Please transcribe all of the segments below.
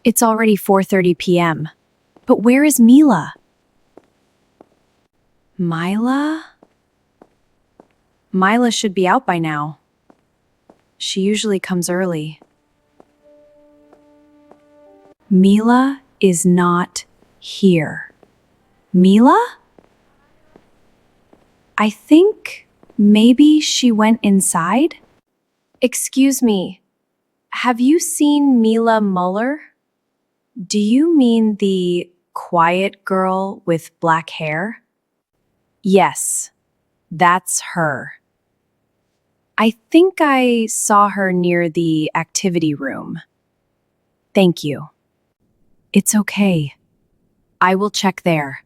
It's already 4:30 p.m. But where is Mila? Mila? Mila should be out by now. She usually comes early. Mila is not here. Mila? I think maybe she went inside? Excuse me, have you seen Mila Muller? Do you mean the quiet girl with black hair? Yes, that's her. I think I saw her near the activity room. Thank you. It's okay. I will check there.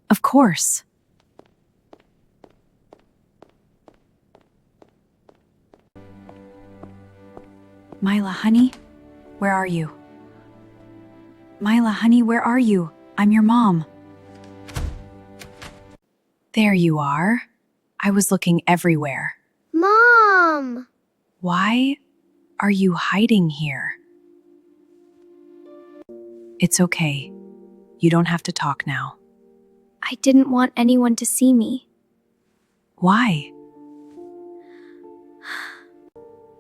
Of course. Mila, honey, where are you? Mila, honey, where are you? I'm your mom. There you are. I was looking everywhere. Mom! Why are you hiding here? It's okay. You don't have to talk now. I didn't want anyone to see me. Why?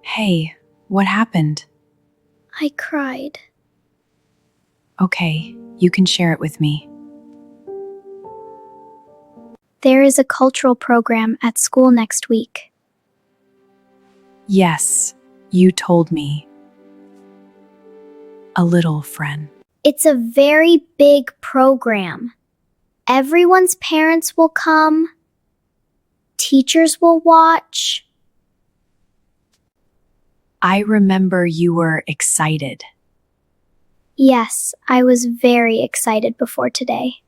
Hey, what happened? I cried. Okay, you can share it with me. There is a cultural program at school next week. Yes, you told me. A little friend. It's a very big program. Everyone's parents will come. Teachers will watch. I remember you were excited. Yes, I was very excited before today.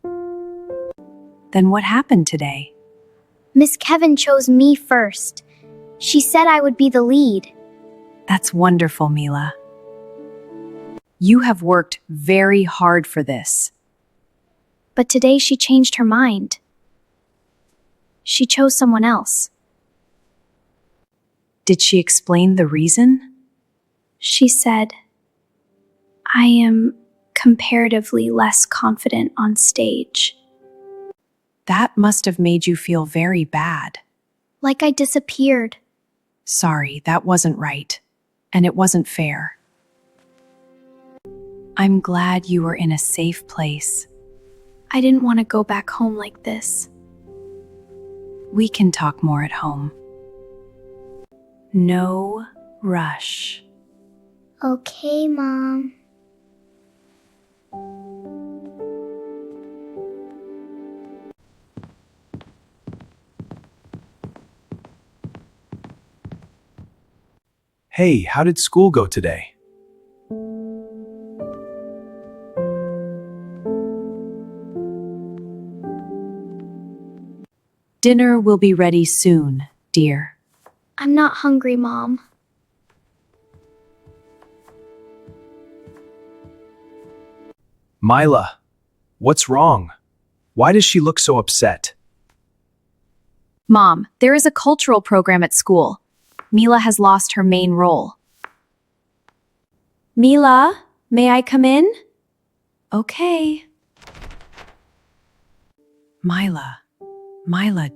Then what happened today? Miss Kevin chose me first. She said I would be the lead. That's wonderful, Mila. You have worked very hard for this. But today she changed her mind. She chose someone else. Did she explain the reason? She said, I am comparatively less confident on stage. That must have made you feel very bad. Like I disappeared. Sorry, that wasn't right. And it wasn't fair. I'm glad you were in a safe place. I didn't want to go back home like this. We can talk more at home. No rush. Okay, Mom. Hey, how did school go today? Dinner will be ready soon, dear. I'm not hungry, Mom. Mila, what's wrong? Why does she look so upset? Mom, there is a cultural program at school. Mila has lost her main role. Mila, may I come in? Okay. Mila,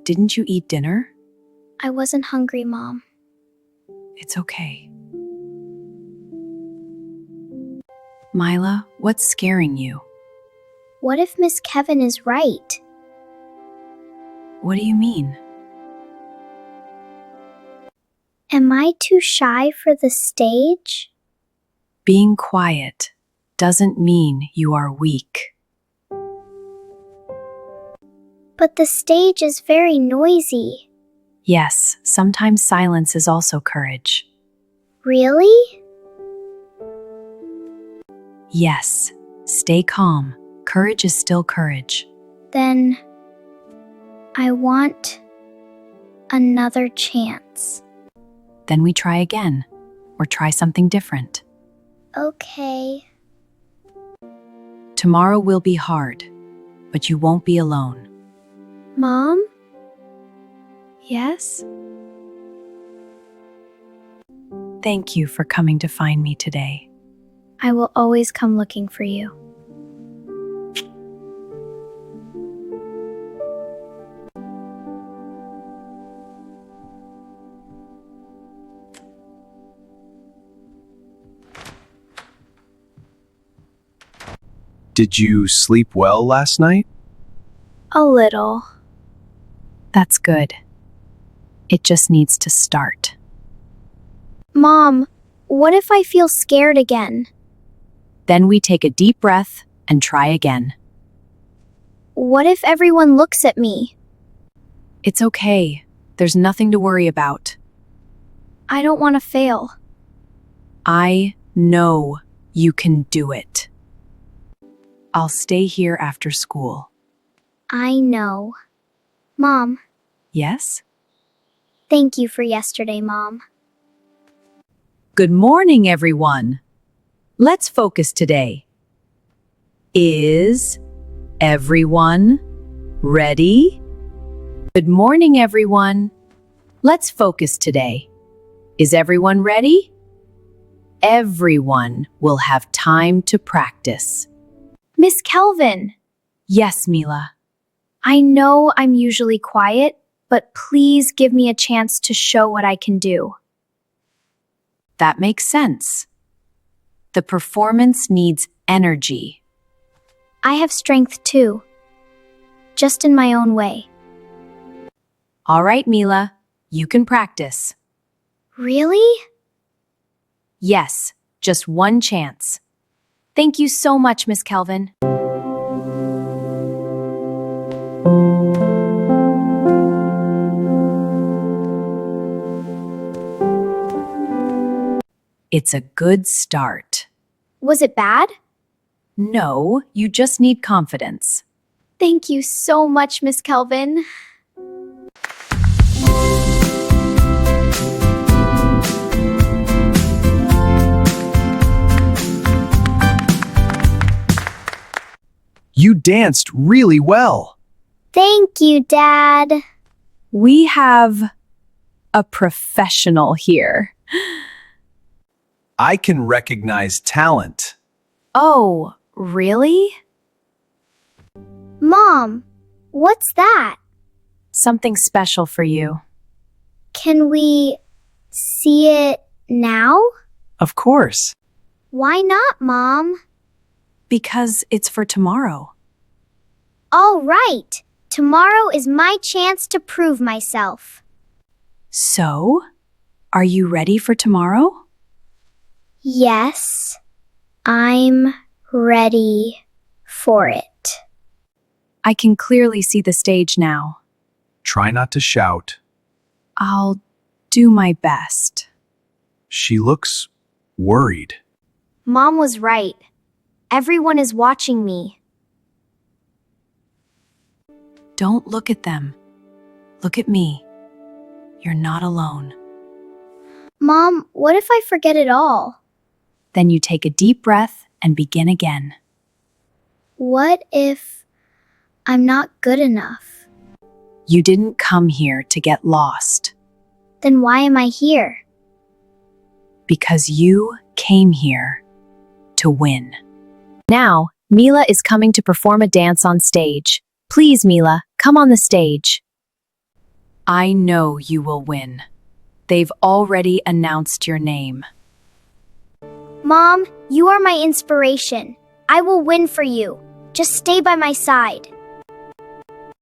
didn't you eat dinner? I wasn't hungry, Mom. It's okay. Mila, what's scaring you? What if Miss Kevin is right? What do you mean? Am I too shy for the stage? Being quiet doesn't mean you are weak. But the stage is very noisy. Yes, sometimes silence is also courage. Really? Yes, stay calm. Courage is still courage. Then I want another chance. Then we try again, or try something different. Okay. Tomorrow will be hard, but you won't be alone. Mom? Yes? Thank you for coming to find me today. I will always come looking for you. Did you sleep well last night? A little. That's good. It just needs to start. Mom, what if I feel scared again? Then we take a deep breath and try again. What if everyone looks at me? It's okay. There's nothing to worry about. I don't want to fail. I know you can do it. I'll stay here after school. I know. Mom, Yes? thank you for yesterday, Mom. Good morning, everyone. Let's focus today. Is everyone ready? Good morning, everyone. Let's focus today. Is everyone ready? Everyone will have time to practice. Miss Kelvin, Yes, Mila. I know I'm usually quiet, but please give me a chance to show what I can do. That makes sense. The performance needs energy. I have strength too, just in my own way. All right, Mila, you can practice. Really? Yes, just one chance. Thank you so much, Miss Kelvin. It's a good start. Was it bad? No, you just need confidence. Thank you so much, Miss Kelvin. You danced really well. Thank you, Dad. We have a professional here. I can recognize talent. Oh, really? Mom, what's that? Something special for you. Can we see it now? Of course. Why not, Mom? Because it's for tomorrow. All right. Tomorrow is my chance to prove myself. So, are you ready for tomorrow? Yes, I'm ready for it. I can clearly see the stage now. Try not to shout. I'll do my best. She looks worried. Mom was right. Everyone is watching me. Don't look at them. Look at me. You're not alone. Mom, what if I forget it all? Then you take a deep breath and begin again. What if I'm not good enough? You didn't come here to get lost Then why am I here? because you came here to win. Now, Mila is coming to perform a dance on stage. Please, Mila, come on the stage. I know you will win. They've already announced your name. Mom, you are my inspiration. I will win for you. Just stay by my side.